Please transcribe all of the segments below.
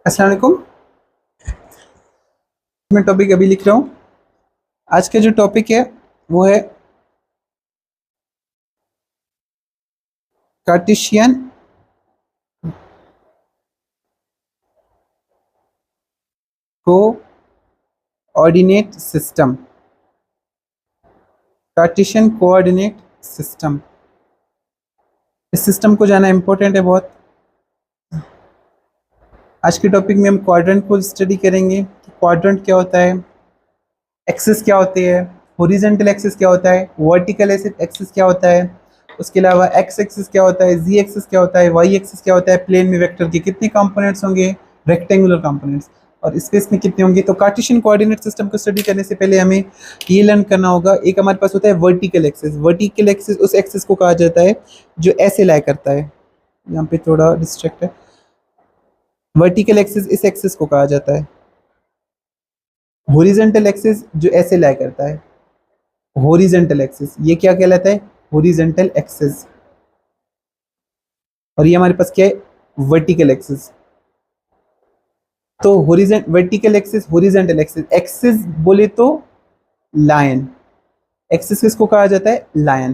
अस्सलाम वालेकुम। मैं टॉपिक अभी लिख रहा हूँ। आज का जो टॉपिक है वो है Cartesian coordinate system. Cartesian coordinate system, इस सिस्टम को जाना इम्पोर्टेंट है बहुत। आज के टॉपिक में हम क्वाड्रेंट को स्टडी करेंगे कि क्वाड्रेंट क्या होता है, एक्सिस क्या होती है, हॉरिजॉन्टल एक्सिस क्या होता है, वर्टिकल एक्सिस क्या होता है, उसके अलावा एक्स एक्सिस क्या होता है, जी एक्सिस क्या होता है, वाई एक्सिस क्या होता है, प्लेन में वेक्टर के कितने कंपोनेंट्स होंगे, रेक्टेंगुलर कंपोनेंट्स, और स्पेस में कितने होंगे। तो कार्टेशियन कोऑर्डिनेट सिस्टम को स्टडी करने से पहले हमें ये लर्न करना होगा। एक हमारे पास होता है वर्टिकल एक्सिस। वर्टिकल एक्सिस उस एक्सिस को कहा जाता है जो ऐसे लाई करता है। यहाँ पे थोड़ा डिस्ट्रैक्ट है। वर्टिकल एक्सिस इस एक्सिस को कहा जाता है। हॉरिजॉन्टल एक्सिस जो ऐसे लाई करता है, हॉरिजॉन्टल एक्सिस, ये क्या कहलाता है, हॉरिजॉन्टल एक्सिस। और ये हमारे पास क्या है, वर्टिकल एक्सिस। तो vertical axis, horizontal axis, axis बोले तो लाइन, एक्सिस किसको कहा जाता है, लाइन।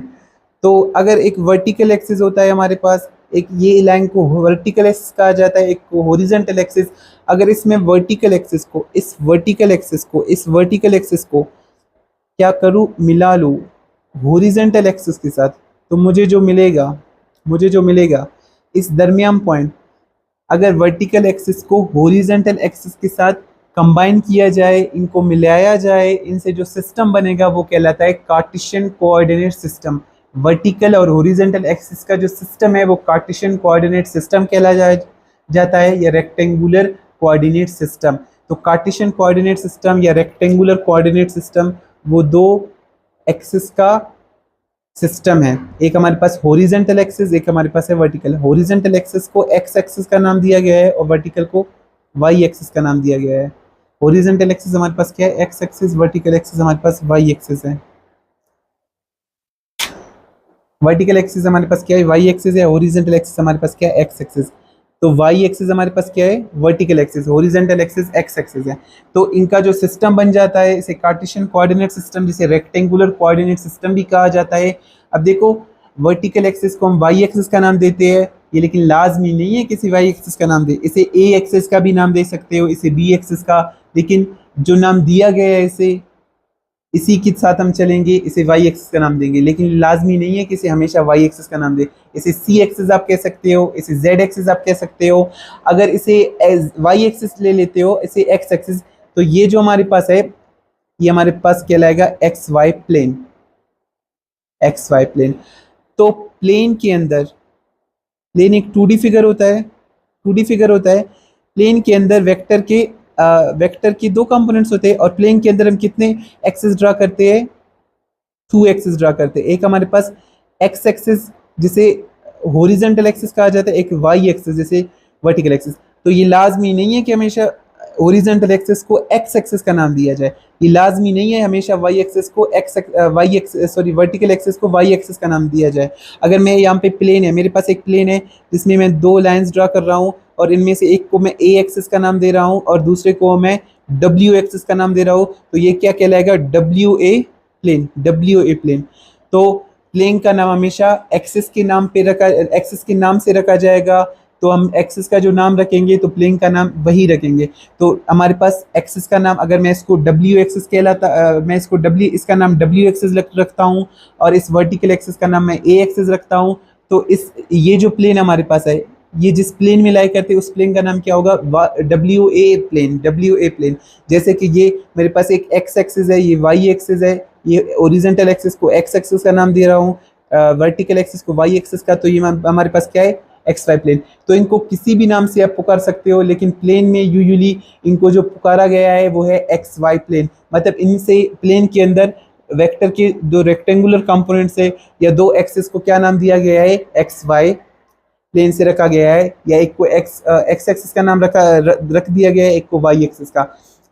तो अगर एक वर्टिकल एक्सिस होता है हमारे पास, एक ये लाइन को वर्टिकल एक्सिस कहा जाता है, एक को हॉरिजॉन्टल एक्सिस। अगर इसमें वर्टिकल एक्सिस को, इस वर्टिकल एक्सिस को, इस वर्टिकल एक्सिस को क्या करूँ, मिला लूँ हॉरिजॉन्टल एक्सिस के साथ, तो मुझे जो मिलेगा इस दरमियान पॉइंट, अगर वर्टिकल एक्सिस को हॉरिजॉन्टल एक्सिस के साथ कंबाइन किया जाए, इनको मिलाया जाए, इनसे जो सिस्टम बनेगा वो कहलाता है कार्टेशियन कोऑर्डिनेट सिस्टम। वर्टिकल और हॉरिजॉन्टल एक्सिस का जो सिस्टम है वो कार्टेशियन कोऑर्डिनेट सिस्टम जाता है, या रेक्टेंगुलर कोऑर्डिनेट सिस्टम। तो कार्टेशियन कोऑर्डिनेट सिस्टम या रेक्टेंगुलर कोऑर्डिनेट सिस्टम वो दो एक्सिस का सिस्टम है। एक हमारे पास हॉरिजॉन्टल एक्सिस, एक हमारे पास है वर्टिकल। हॉरिजॉन्टल एक्सिस को एक्स एक्सिस का नाम दिया गया है और वर्टिकल को वाई एक्सिस का नाम दिया गया है। हॉरिजॉन्टल एक्सिस हमारे पास क्या है, एक्स एक्सिस, वर्टिकल एक्सिस हमारे पास वाई एक्सिस है। वर्टिकल एक्सिस हमारे पास क्या है, वाई एक्सिस है। हॉरिजॉन्टल एक्सिस हमारे पास क्या है, एक्स एक्सिस। तो वाई एक्सिस हमारे पास क्या है, vertical axis, horizontal axis x axis है। तो इनका जो सिस्टम बन जाता है इसे कार्टेशियन कोऑर्डिनेट सिस्टम, जिसे रेक्टेंगुलर कोऑर्डिनेट सिस्टम भी कहा जाता है। अब देखो, वर्टिकल एक्सिस को हम वाई एक्सिस का नाम देते हैं, ये लेकिन लाजमी नहीं है किसी वाई एक्सिस का नाम दे। इसे ए एक्सिस का भी नाम दे सकते हो, इसे बी एक्सिस का, लेकिन जो नाम दिया गया है इसे, इसी के साथ हम चलेंगे, इसे वाई एक्सिस का नाम देंगे। लेकिन लाजमी नहीं है कि इसे हमेशा वाई एक्सिस का नाम दे। इसे सी एक्सिस आप कह सकते हो, इसे जेड एक्सिस आप कह सकते हो। अगर इसे वाई एक्सिस ले लेते हो, इसे एक्स एक्सिस, तो ये जो हमारे पास है ये हमारे पास कहलाएगा X Y plane, X Y plane. तो प्लेन के अंदर, प्लेन एक 2D फिगर होता है, 2D फिगर होता है। प्लेन के अंदर वेक्टर के दो कंपोनेंट्स होते हैं, और प्लेन के अंदर हम कितने एक्सिस ड्रा करते हैं, 2 एक्सिस ड्रा करते हैं। एक हमारे पास एक्स एक्सिस जिसे हॉरिजॉन्टल एक्सिस कहा जाता है, एक वाई एक्सिस जिसे वर्टिकल एक्सिस। तो ये लाजमी नहीं है कि हमेशा हॉरिजॉन्टल एक्सिस को एक्स एक्सिस का नाम दिया जाए, ये लाजमी नहीं है हमेशा वाई एक्सिस को वर्टिकल एक्सिस को वाई एक्सिस का नाम दिया जाए। अगर मैं यहाँ पे प्लेन है, मेरे पास एक प्लेन है जिसमें मैं दो लाइंस ड्रा कर रहा हूँ, और इनमें से एक को मैं ए एक्सिस का नाम दे रहा हूँ और दूसरे को मैं डब्ल्यू एक्सिस का नाम दे रहा हूँ, तो ये क्या कहलाएगा, W A plane, W A plane. तो प्लेन का नाम हमेशा एक्सिस के नाम पे रखा, एक्सिस के नाम से रखा जाएगा। तो हम एक्सिस का जो नाम रखेंगे तो प्लेन का नाम वही रखेंगे। तो हमारे पास एक्सिस का नाम, अगर मैं इसको डब्ल्यू एक्सिस कहलाता, मैं इसको इसका नाम डब्ल्यू एक्सिस रखता हूँ, और इस वर्टिकल एक्सिस का नाम मैं ए एक्सिस रखता हूँ। तो ये जो प्लेन हमारे पास है, ये जिस प्लेन में लाई करते हैं उस प्लेन का नाम क्या होगा, W A plane, W A plane. जैसे कि ये मेरे पास एक एक्स एक्सिस है, ये वाई एक्सिस है, ये ओरिजेंटल एक्सिस को एक्स एक्सिस का नाम दे रहा हूँ, वर्टिकल एक्सिस को वाई एक्सिस का। तो ये हमारे पास क्या है, एक्स वाई प्लेन। तो इनको किसी भी नाम से आप पुकार सकते हो, लेकिन प्लेन में यूजुअली इनको जो पुकारा गया है वो है एक्स वाई प्लेन। मतलब इनसे प्लेन के अंदर वेक्टर के दो रेक्टेंगुलर कंपोनेंट्स है या दो एक्सिस को क्या नाम दिया गया है, एक्स वाई प्लेन से रखा गया है, या एक को एक्स एक्सिस का नाम रख दिया गया है, एक को वाई एक्सिस का।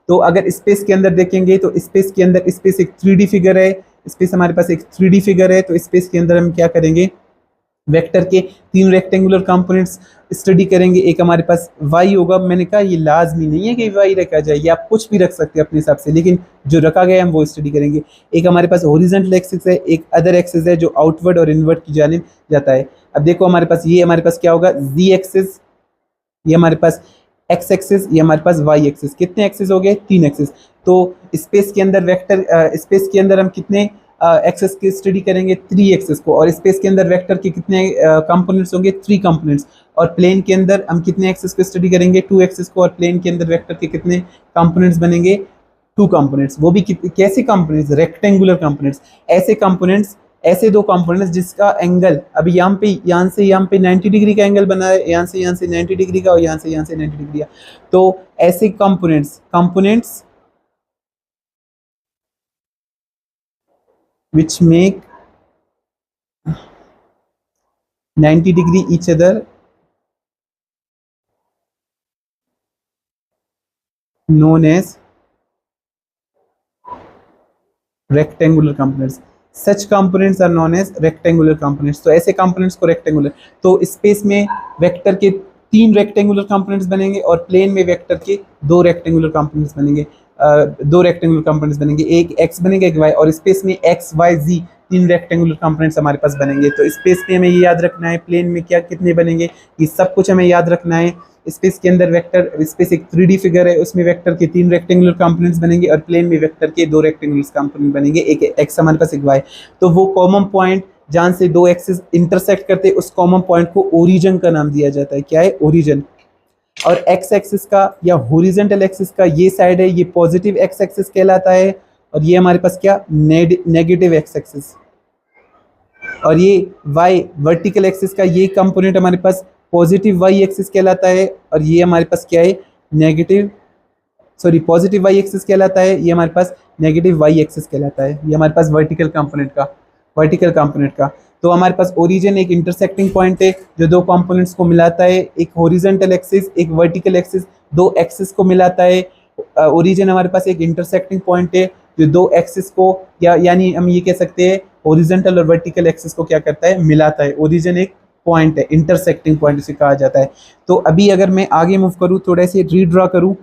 तो अगर स्पेस के अंदर देखेंगे तो स्पेस के अंदर, स्पेस एक 3D फिगर है, स्पेस हमारे पास एक 3D फिगर है। तो स्पेस के अंदर हम क्या करेंगे, वेक्टर के तीन रेक्टेंगुलर कंपोनेंट्स स्टडी करेंगे। एक हमारे पास y होगा, मैंने कहा ये लाजमी नहीं है कि y रखा जाए, ये आप कुछ भी रख सकते हैं अपने हिसाब से, लेकिन जो रखा गया हम वो स्टडी करेंगे। एक हमारे पास हॉरिजॉन्टल एक्सिस है, एक अदर एक्सिस है जो आउटवर्ड और इनवर्ड की जानिब जाता है। अब देखो हमारे पास ये हमारे पास क्या होगा, z एक्सिस, ये हमारे पास x एक्सिस, ये हमारे पास y एक्सिस। कितने एक्सिस हो गए, 3 एक्सिस। तो स्पेस के अंदर वेक्टर, स्पेस के अंदर हम कितने एक्सेस की स्टडी करेंगे, 3 एक्सेस को, और स्पेस के अंदर वेक्टर के कितने कंपोनेंट्स होंगे, 3 कंपोनेंट्स। और प्लेन के अंदर हम कितने एक्सेस को स्टडी करेंगे, 2 एक्सेस को, और प्लेन के अंदर वेक्टर के कितने कंपोनेंट्स बनेंगे, 2 कंपोनेंट्स। वो भी कैसे कंपोनेंट्स, रेक्टेंगुलर कंपोनेंट्स। ऐसे कंपोनेंट्स, ऐसे दो कंपोनेंट्स जिसका एंगल अभी यहाँ से यहाँ पे 90 डिग्री का एंगल बना है, यहाँ से 90 डिग्री का, और यहाँ से 90 डिग्री का। तो ऐसे components which make 90 degree each other known as rectangular components. Such components are known as rectangular components. तो ऐसे components को rectangular, तो स्पेस में वेक्टर के 3 रेक्टेंगुलर कंपोनेंट्स बनेंगे और प्लेन में वेक्टर के 2 रेक्टेंगुलर कंपोनेंट्स बनेंगे। 2 रेक्टेंगुलर कंपोनेंट्स बनेंगे, एक x बनेगा, एक y, और स्पेस में x y z 3 rectangular components हमारे पास बनेंगे। तो स्पेस में हमें ये याद रखना है, प्लेन में क्या कितने बनेंगे, ये सब कुछ हमें याद रखना है। स्पेस के अंदर वेक्टर, स्पेस एक 3D फिगर है, उसमें वेक्टर के 3 रेक्टेंगुलर कंपोनेंट्स बनेंगे और प्लेन में वेक्टर के 2 रेक्टेंगुलर कंपोनेंट बनेंगे, एक x हमारे पास, एक y। तो वो कॉमन पॉइंट जहाँ से 2 एक्सिस इंटरसेक्ट करते हैं, उस कॉमन पॉइंट को ओरिजिन का नाम दिया जाता है। क्या है, ओरिजिन। और x एक्सिस का या हॉरिजॉन्टल एक्सिस का ये साइड है, ये पॉजिटिव x एक्सिस कहलाता है, और ये हमारे पास क्या, नेगेटिव x एक्सिस। और ये y वर्टिकल एक्सिस का ये कंपोनेंट हमारे पास पॉजिटिव y एक्सिस कहलाता है, और ये हमारे पास क्या है, पॉजिटिव y एक्सिस कहलाता है, ये हमारे पास नेगेटिव y एक्सिस कहलाता है। ये हमारे पास वर्टिकल कंपोनेंट का। तो हमारे पास ओरिजिन एक इंटरसेक्टिंग पॉइंट है जो 2 कंपोनेंट्स को मिलाता है, एक हॉरिजॉन्टल एक्सिस, एक वर्टिकल एक्सिस, 2 एक्सिस को मिलाता है। ओरिजिन हमारे पास एक इंटरसेक्टिंग पॉइंट है जो 2 एक्सिस को, यानी हम ये कह सकते हैं हॉरिजॉन्टल और वर्टिकल एक्सिस को क्या करता है, मिलाता है। ओरिजिन एक पॉइंट है, इंटरसेक्टिंग पॉइंट उसे कहा जाता है। तो अभी अगर मैं आगे मूव करूँ, थोड़ा से रीड्रॉ करूँ,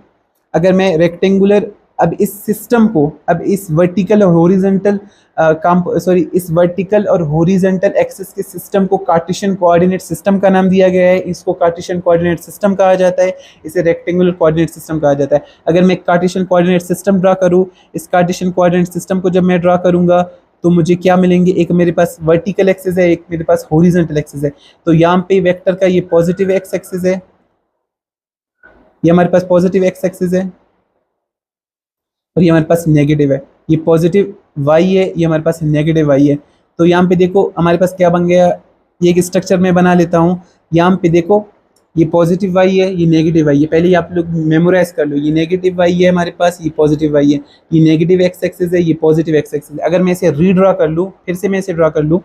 अगर मैं रेक्टेंगुलर, अब इस सिस्टम को, अब इस वर्टिकल और हॉरिजॉन्टल इस वर्टिकल और हॉरिजॉन्टल एक्सिस के सिस्टम को कार्टेशियन कोऑर्डिनेट सिस्टम का नाम दिया गया है। इसको कार्टेशियन कोऑर्डिनेट सिस्टम कहा जाता है, इसे रेक्टेंगुलर कोऑर्डिनेट सिस्टम कहा जाता है। अगर मैं कार्टेशियन कोऑर्डिनेट सिस्टम ड्रा करूँ, इस कार्टेशियन कोऑर्डिनेट सिस्टम को जब मैं ड्रा करूँगा तो मुझे क्या मिलेंगे, एक मेरे पास वर्टिकल एक्सिस है, एक मेरे पास हॉरिजॉन्टल एक्सिस है। तो यहाँ पे वेक्टर का ये पॉजिटिव एक्स एक्सिस है, ये हमारे पास पॉजिटिव एक्स एक्सिस है, और ये हमारे पास नेगेटिव है। ये पॉजिटिव y है, ये हमारे पास नेगेटिव y है। तो यहाँ पे देखो हमारे पास क्या बन गया, ये एक स्ट्रक्चर मैं बना लेता हूँ। यहाँ पे देखो ये पॉजिटिव y है, ये नेगेटिव y है। पहले आप लोग मेमोराइज कर लो, ये नेगेटिव y है हमारे पास, ये पॉजिटिव y है, ये नेगेटिव x एक्सिस है, ये पॉजिटिव x एक्सिस है। अगर मैं इसे रीड्रॉ कर लूँ, फिर से मैं इसे ड्रॉ कर लूँ,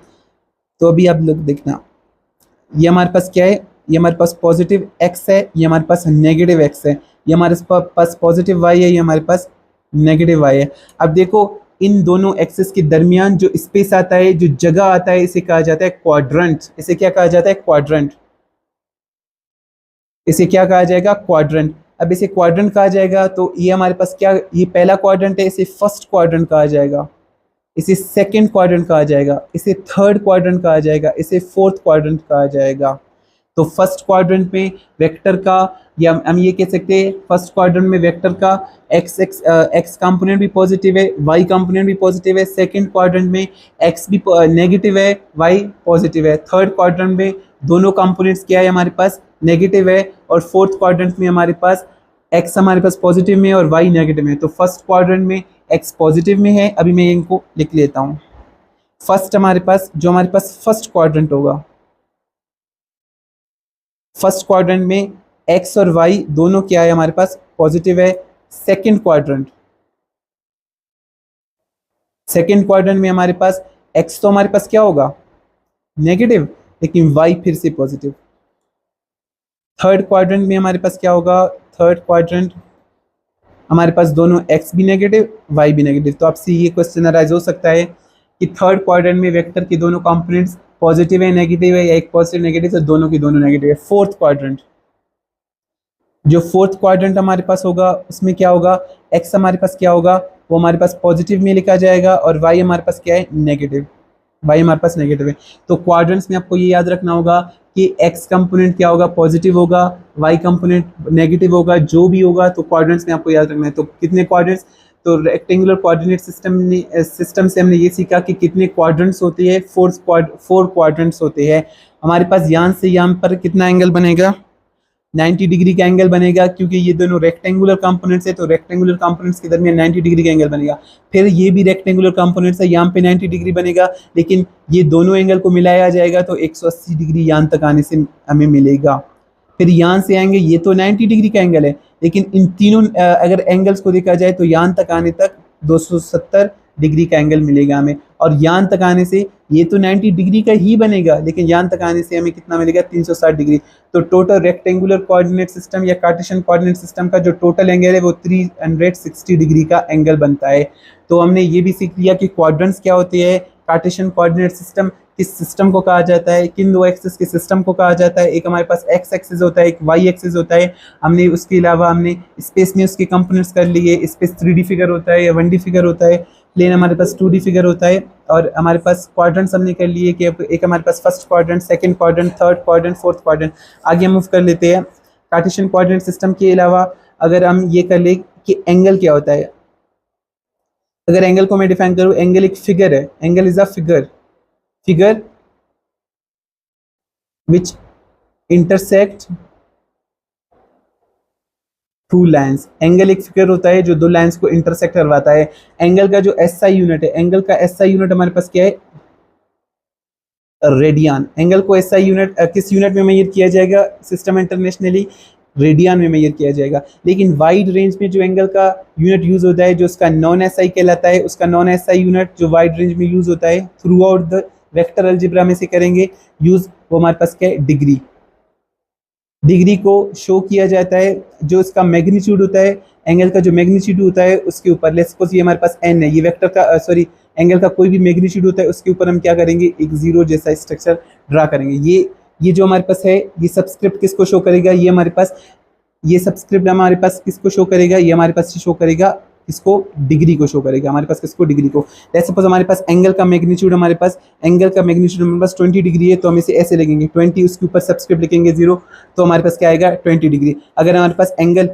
तो अभी आप लोग देखना, ये हमारे पास क्या है, ये हमारे पास पॉजिटिव x है, ये हमारे पास नेगेटिव x है, ये हमारे पास पॉजिटिव y है, ये हमारे पास नेगेटिव y है। अब देखो इन दोनों एक्सिस के दरमियान जो स्पेस आता है, जो जगह आता है, इसे कहा जाता है क्वाड्रेंट। इसे क्या कहा जाता है, क्वाड्रेंट। इसे क्या कहा जाएगा, क्वाड्रेंट। अब इसे क्वाड्रेंट कहा जाएगा तो ये हमारे पास क्या, ये पहला क्वाड्रेंट है, इसे फर्स्ट क्वाड्रेंट कहा जाएगा, इसे सेकंड क्वाड्रेंट कहा जाएगा, इसे थर्ड क्वाड्रेंट कहा जाएगा, इसे फोर्थ क्वाड्रेंट कहा जाएगा। तो फर्स्ट क्वाड्रेंट में वेक्टर का, या हम ये कह सकते हैं फर्स्ट क्वाड्रेंट में वेक्टर का एक्स कंपोनेंट भी पॉजिटिव है, वाई कंपोनेंट भी पॉजिटिव है। सेकंड क्वाड्रेंट में एक्स भी नेगेटिव है, वाई पॉजिटिव है। थर्ड क्वाड्रेंट में दोनों कंपोनेंट्स क्या है हमारे पास, नेगेटिव है। और फोर्थ क्वाड्रेंट में हमारे पास एक्स हमारे पास पॉजिटिव में और वाई नेगेटिव में। तो फर्स्ट क्वाड्रेंट में एक्स पॉजिटिव में है, अभी मैं इनको लिख लेता हूँ। फर्स्ट हमारे पास, जो हमारे पास फर्स्ट क्वाड्रेंट होगा, फर्स्ट क्वाड्रेंट में एक्स और वाई दोनों क्या है हमारे पास, पॉजिटिव है। सेकंड क्वाड्रेंट में हमारे पास एक्स तो हमारे पास क्या होगा, नेगेटिव, लेकिन वाई फिर से पॉजिटिव। थर्ड क्वाड्रेंट में हमारे पास क्या होगा, थर्ड क्वाड्रेंट हमारे पास दोनों एक्स भी नेगेटिव, वाई भी नेगेटिव। तो आपसे ये क्वेश्चन अराइज हो सकता है कि थर्ड क्वाड्रेंट में वेक्टर के दोनों कंपोनेंट्स पॉजिटिव है नेगेटिव है, या एक पॉजिटिव नेगेटिव, तो दोनों की दोनों नेगेटिव है। फोर्थ क्वाड्रेंट, जो फोर्थ क्वाड्रेंट हमारे पास होगा उसमें क्या होगा, एक्स हमारे पास क्या होगा, वो हमारे पास पॉजिटिव में लिखा जाएगा, और वाई हमारे पास क्या है, नेगेटिव, वाई हमारे पास नेगेटिव है। तो क्वाड्रेंट्स में आपको ये याद रखना होगा कि एक्स कंपोनेंट क्या होगा, पॉजिटिव होगा, वाई कंपोनेंट नेगेटिव होगा, जो भी होगा तो क्वाड्रेंट्स में आपको याद रखना है। तो कितने क्वाड्रेंट्स, तो रेक्टेंगुलर कोऑर्डिनेट सिस्टम से हमने ये सीखा कि कितने क्वाड्रेंट्स होते हैं, फोर क्वाड्रेंट्स होते हैं। हमारे पास यहाँ से यहाँ पर कितना एंगल बनेगा, 90 डिग्री का एंगल बनेगा, क्योंकि ये दोनों रेक्टेंगुलर कंपोनेंट्स है, तो रेक्टेंगुलर कंपोनेंट्स के दरमियान 90 डिग्री का एंगल बनेगा। फिर ये भी रेक्टेंगुलर कंपोनेंट्स है, यहाँ पे 90 डिग्री बनेगा, लेकिन ये दोनों एंगल को मिलाया जाएगा तो 180 डिग्री यहाँ तक आने से हमें मिलेगा। फिर यहाँ से आएंगे, ये तो 90 डिग्री का एंगल है, लेकिन इन तीनों अगर एंगल्स को देखा जाए तो यहाँ तक आने तक 270 डिग्री का एंगल मिलेगा हमें, और यहाँ तक आने से ये तो 90 डिग्री का ही बनेगा, लेकिन यहाँ तक आने से हमें कितना मिलेगा, 360 डिग्री। तो टोटल रेक्टेंगुलर कोऑर्डिनेट सिस्टम या कार्टेशियन कोऑर्डिनेट सिस्टम का जो टोटल एंगल है वो 360 डिग्री का एंगल बनता है। तो हमने ये भी सीख लिया कि क्वाड्रेंट्स क्या होते हैं, कार्टेशियन कोऑर्डिनेट सिस्टम किस सिस्टम को कहा जाता है, किन दो एक्सिस के सिस्टम को कहा जाता है, एक हमारे पास एक्स एक्सिस होता है, एक वाई एक्सिस होता है। हमने उसके अलावा हमने स्पेस में उसके कंपोनेंट्स कर लिए, स्पेस 3D फिगर होता है या 1D फिगर होता है, प्लेन हमारे पास 2D फिगर होता है, और हमारे पास क्वाड्रेंट्स हमने कर लिए कि एक हमारे पास first quadrant, second quadrant, third quadrant, fourth quadrant. आगे हम मूव कर लेते हैं। कार्टेशियन कोऑर्डिनेट सिस्टम के अलावा अगर हम ये कर ले कि एंगल क्या होता है, अगर एंगल को मैं डिफाइन करूँ, एंगल एक फिगर है, angle is a figure which intersect two lines. Angle एक फिगर होता है जो दो लाइंस को इंटरसेक्ट करवाता है। एंगल का जो एसआई यूनिट है, एंगल का एसआई यूनिट हमारे पास क्या है, रेडियन। एंगल को एसआई यूनिट किस यूनिट में मेजर किया जाएगा, सिस्टम इंटरनेशनली रेडियन में मेजर किया जाएगा। लेकिन वाइड रेंज में जो एंगल का यूनिट यूज होता है, जो उसका नॉन एसआई कहलाता है, उसका नॉन एसआई यूनिट जो वाइड रेंज में यूज होता है through out the vector algebra में से करेंगे यूज, वो हमारे पास क्या है, डिग्री। डिग्री को शो किया जाता है जो इसका मैग्नीट्यूड होता है, एंगल का जो मैग्नीट्यूड होता है उसके ऊपर। लेट्स सपोज ये हमारे पास एन है, ये वेक्टर का एंगल का कोई भी मैग्नीट्यूड होता है उसके ऊपर हम क्या करेंगे, एक जीरो जैसा स्ट्रक्चर ड्रा करेंगे। ये जो हमारे पास है, ये सबस्क्रिप्ट किसको शो करेगा, ये हमारे पास, ये सबस्क्रिप्ट हमारे पास किसको शो करेगा, ये हमारे पास शो करेगा इसको, डिग्री को शो करेगा हमारे पास, किसको, डिग्री को। लेट्स सपोज हमारे पास एंगल का मैग्नीट्यूड हमारे पास 20 डिग्री है, तो हम इसे ऐसे लिखेंगे 20, उसके ऊपर सबस्क्रिप्ट लिखेंगे 0, तो हमारे पास क्या आएगा, 20 डिग्री। अगर हमारे पास एंगल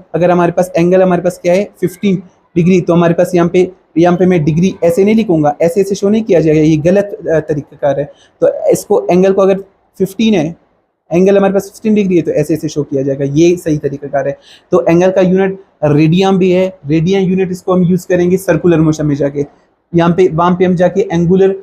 हमारे पास क्या है, 15 डिग्री, तो हमारे पास यहाँ पे मैं डिग्री ऐसे नहीं लिखूंगा, ऐसे शो नहीं किया जाएगा, ये गलत तरीकाकार है। तो इसको, एंगल को अगर 15 है, एंगल हमारे पास 15 डिग्री है, तो ऐसे शो किया जाएगा, ये सही तरीकाकार है। तो एंगल का यूनिट रेडियन भी है, रेडियन यूनिट इसको हम यूज करेंगे सर्कुलर मोशन में जाके, वहाँ पे हम जाके एंगुलर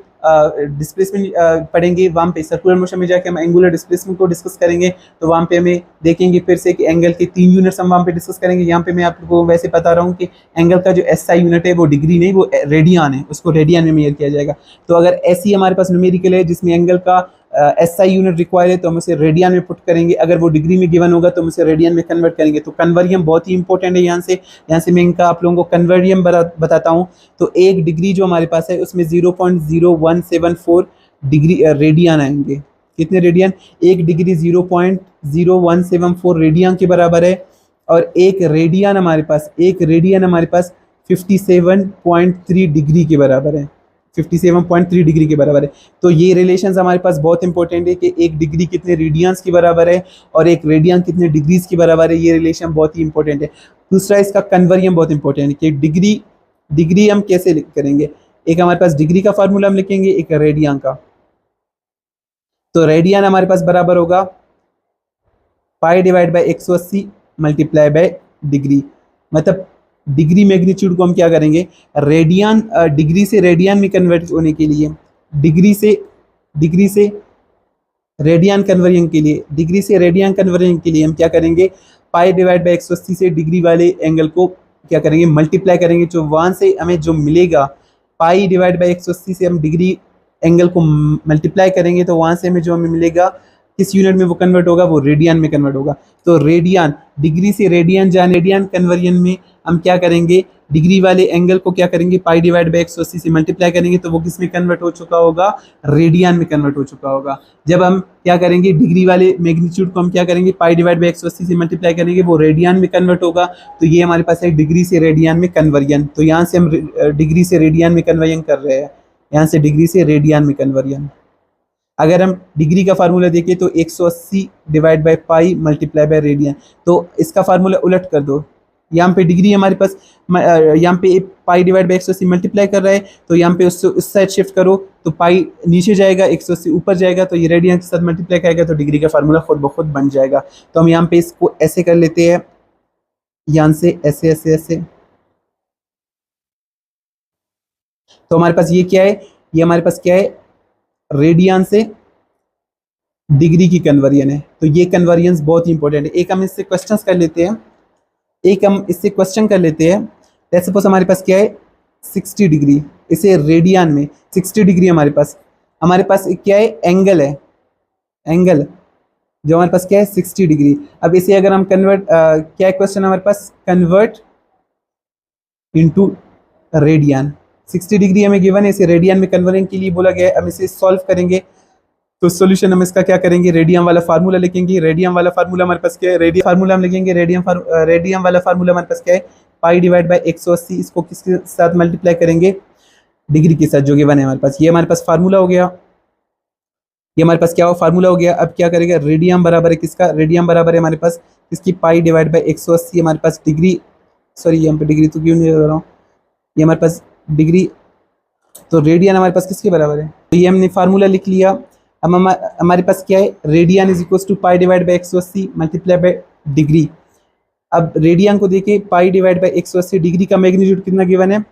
डिस्प्लेसमेंट पढ़ेंगे, वहाँ पे सर्कुलर मोशन में जाके हम एंगुलर डिस्प्लेसमेंट को डिस्कस करेंगे। तो वहाँ पे हमें देखेंगे फिर से कि एंगल के 3 यूनिट्स हम वहाँ पे डिस्कस करेंगे। यहाँ पे मैं आपको वैसे बता रहा हूँ कि एंगल का जो एसआई यूनिट है वो डिग्री नहीं, वो रेडियन है, उसको रेडियन में मेजर किया जाएगा। तो अगर ऐसी हमारे पास न्यूमेरिकल है जिसमें एंगल का एसआई यूनिट रिक्वायर है, तो हम उसे रेडियन में पुट करेंगे। अगर वो डिग्री में गिवन होगा तो हम उसे रेडियन में कन्वर्ट करेंगे। तो कन्वर्जन बहुत ही इंपॉर्टेंट है। यहाँ से मैं इनका आप लोगों को कन्वर्जन बताता हूँ। तो एक डिग्री जो हमारे पास है उसमें 0.0174 डिग्री रेडियन आएंगे। कितने रेडियन? एक डिग्री 0.0174 रेडियन के बराबर है, और एक रेडियन हमारे पास 57.3 डिग्री के बराबर है, 57.3 डिग्री के बराबर है। तो ये रिलेशंस हमारे पास बहुत इंपॉर्टेंट है कि एक डिग्री कितने रेडियंस के बराबर है और एक रेडियन कितने डिग्रीज के बराबर है। ये रिलेशन बहुत ही इंपॉर्टेंट है। दूसरा, इसका कन्वर्जन बहुत इंपॉर्टेंट है कि डिग्री हम कैसे करेंगे। एक हमारे पास डिग्री का फार्मूला हम लिखेंगे, एक रेडियन का। तो रेडियन हमारे पास बराबर होगा पाई divide by 180 multiply by degree. मतलब डिग्री मैग्नीट्यूड को हम क्या करेंगे, रेडियन, डिग्री से रेडियन में कन्वर्ट होने के लिए, डिग्री से रेडियन कन्वर्जन के लिए, डिग्री से रेडियन कन्वर्जन के लिए हम क्या करेंगे, पाई डिवाइड बाई 180 से डिग्री वाले एंगल को क्या करेंगे, मल्टीप्लाई करेंगे। जो वहाँ से हमें जो मिलेगा, पाई डिवाइड बाई 180 से हम डिग्री एंगल को मल्टीप्लाई करेंगे, तो वहाँ से हमें जो मिलेगा, किस यूनिट में वो कन्वर्ट होगा, वो रेडियन में कन्वर्ट होगा। तो रेडियन, डिग्री से रेडियन जाने, रेडियन कन्वर्जन में हम क्या करेंगे, डिग्री वाले एंगल को क्या करेंगे, पाई डिवाइड बाई 180 से मल्टीप्लाई करेंगे तो वो किस में कन्वर्ट हो चुका होगा, रेडियन में कन्वर्ट हो चुका होगा। जब हम क्या करेंगे, डिग्री वाले मैग्नीट्यूड को हम क्या करेंगे, पाई डिवाइड बाई 180 से मल्टीप्लाई करेंगे, वो रेडियन में कन्वर्ट होगा। तो ये हमारे पास है डिग्री से रेडियन में कन्वर्जन। तो यहाँ से हम डिग्री से रेडियन में कन्वर्जन कर रहे हैं, यहाँ से डिग्री से रेडियन में कन्वर्जन। अगर हम डिग्री का फार्मूला देखें तो 180 divide by pi multiply by radian, तो इसका फार्मूला उलट कर दो। यहाँ पे डिग्री हमारे पास, यहाँ पे पाई डिवाइड बाई 180 मल्टीप्लाई कर रहा है, तो यहाँ पे उससे उस साइड शिफ्ट करो तो पाई नीचे जाएगा, 180 ऊपर जाएगा, तो ये रेडियन के साथ मल्टीप्लाई करेगा तो डिग्री का फार्मूला खुद ब खुद बन जाएगा। तो हम यहाँ पे इसको ऐसे कर लेते हैं, यहाँ से ऐसे ऐसे ऐसे। तो हमारे पास ये क्या है, ये हमारे पास क्या है, रेडियन से डिग्री की कन्वर्जन है। तो ये कन्वर्जन बहुत ही इंपॉर्टेंट है। एक हम इससे क्वेश्चंस कर लेते हैं, एक हम इससे क्वेश्चन कर लेते हैं। लेट्स सपोज हमारे पास क्या है, 60 डिग्री, इसे रेडियन में 60 डिग्री हमारे पास क्या है, एंगल है, एंगल जो हमारे पास क्या है 60 डिग्री। अब इसे अगर हम कन्वर्ट, क्या क्वेश्चन हमारे पास, कन्वर्ट इनटू रेडियन। 60 डिग्री हमें गिवन है, इसे रेडियन में कन्वर्जन के लिए बोला गया है। हम इसे सॉल्व करेंगे तो सॉल्यूशन हम इसका क्या करेंगे, रेडियन वाला फार्मूला लिखेंगे। रेडियन वाला फार्मूला हमारे पास क्या है, रेडियन फार्मूला हम लिखेंगे, रेडियन वाला फार्मूला हमारे पास क्या है, पाई डिवाइड बाई 180। इसको किसके साथ मल्टीप्लाई करेंगे, डिग्री के साथ जो गिवन है हमारे पास। ये हमारे पास फार्मूला हो गया, ये हमारे पास क्या हो, फार्मूला हो गया। अब क्या करेगा, रेडियन बराबर है किसका, रेडियन बराबर है हमारे पास किसकी, पाई डिवाइड बाई 180। हमारे पास डिग्री, सॉरी यहाँ पे डिग्री तो क्यों नहीं ले रहा हूँ, ये हमारे पास डिग्री, तो रेडियन हमारे पास किसके बराबर है, तो ये हमने फार्मूला लिख लिया। अब हमारे पास क्या है, radian is equal to pi divide by 180 multiply by degree. अब रेडियन को देखे, पाई डिवाइड बाई 180, डिग्री का मैग्नीट्यूड कितना गिवन है,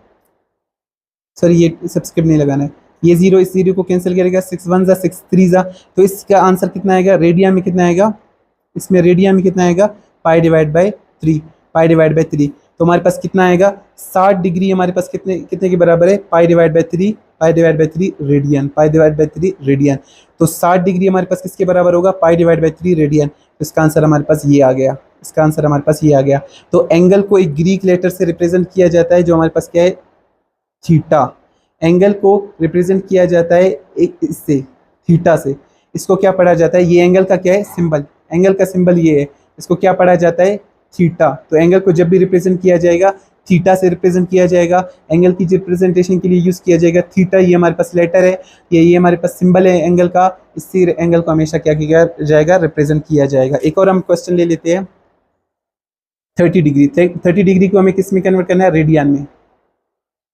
सॉरी ये सब्सक्राइब नहीं लगाना है, ये जीरो इस जीरो को कैंसिल करेगा, 6 1 जा 6 3 जा, तो इसका आंसर कितना आएगा, रेडियन में कितना आएगा, इसमें रेडियन में कितना आएगा, pi divide by 3, pi divide by 3। तो हमारे पास कितना आएगा, 60 डिग्री हमारे पास कितने कितने के बराबर है, पाई divide by 3, pi divide by 3 radian, pi divide by 3 radian. तो 60 डिग्री हमारे पास किसके बराबर होगा, पाई डिवाइड बाई 3 रेडियन। तो इसका आंसर हमारे पास ये आ गया, इसका आंसर हमारे पास ये आ गया। तो एंगल को एक ग्रीक लेटर से रिप्रेजेंट किया जाता है जो हमारे पास क्या है, थीटा। एंगल को रिप्रेजेंट किया जाता है एक इससे, थीटा से। इसको क्या पढ़ा जाता है, ये एंगल का क्या है, सिंबल, एंगल का सिंबल ये है, इसको क्या पढ़ा जाता है, थीटा। तो एंगल को जब भी रिप्रेजेंट किया जाएगा थीटा से रिप्रेजेंट किया जाएगा, एंगल की रिप्रेजेंटेशन के लिए यूज किया जाएगा थीटा। ये हमारे पास लेटर है, ये हमारे पास सिंबल है एंगल का, इससे एंगल को हमेशा क्या किया जाएगा, रिप्रेजेंट किया जाएगा। एक और हम क्वेश्चन ले लेते हैं, 30 डिग्री। 30 डिग्री को हमें किस में कन्वर्ट करना है, रेडियन में।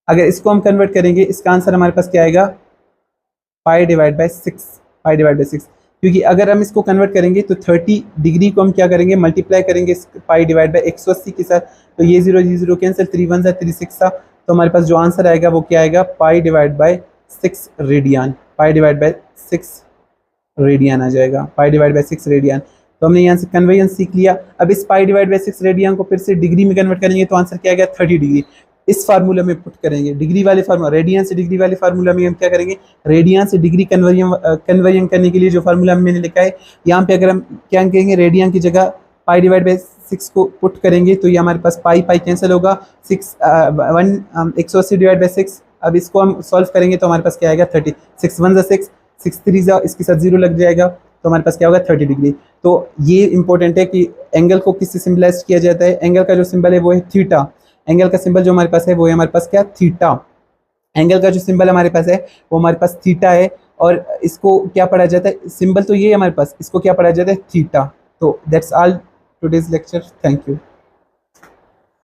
अगर इसको हम कन्वर्ट करेंगे, इसका आंसर हमारे पास क्या आएगा, pi divide by 6, pi divide by 6। क्योंकि अगर हम इसको कन्वर्ट करेंगे तो 30 डिग्री को हम क्या करेंगे, मल्टीप्लाई करेंगे पाई डिवाइड बाई 180 के साथ। तो ये 0 0 कैंसिल, 3 1 जा 3 6 सा। तो हमारे पास जो आंसर आएगा वो क्या आएगा, pi divide by 6 radian, pi divide by 6 radian आ जाएगा, पाई डिवाइड बाई 6 रेडियन। तो हमने यहाँ से कन्वर्जन सीख लिया। अब इस पाई डिवाइड बाई 6 रेडियन को फिर से डिग्री में कन्वर्ट करेंगे तो आंसर क्या आएगा, 30 डिग्री। इस फार्मूला में पुट करेंगे, डिग्री वाले फार्मूला, रेडियन से डिग्री वाले फार्मूला में हम क्या करेंगे, रेडियन से डिग्री कन्वर्जन करने के लिए जो फार्मूला मैंने लिखा है, यहाँ पे अगर हम क्या करेंगे, रेडियन की जगह पाई डिवाइड बाई 6 को पुट करेंगे तो ये हमारे पास पाई पाई कैंसिल होगा, 180 डिवाइड बाई 6। अब इसको हम सॉल्व करेंगे तो हमारे पास क्या आएगा, 30, 6 1 जा 6, 6 3 जा, इसके साथ 0 लग जाएगा, तो हमारे पास क्या होगा, 30 डिग्री। तो ये इंपॉर्टेंट है कि एंगल को किससे सिंबलाइज किया जाता है, एंगल का जो सिंबल है वो है थीटा। एंगल का सिंबल जो हमारे पास है वो है हमारे पास क्या, थीटा। एंगल का जो सिंबल हमारे पास है वो हमारे पास थीटा है, और इसको क्या पढ़ा जाता है, सिंबल तो ये है हमारे पास, इसको क्या पढ़ा जाता है, थीटा। तो that's all today's lecture, thank you.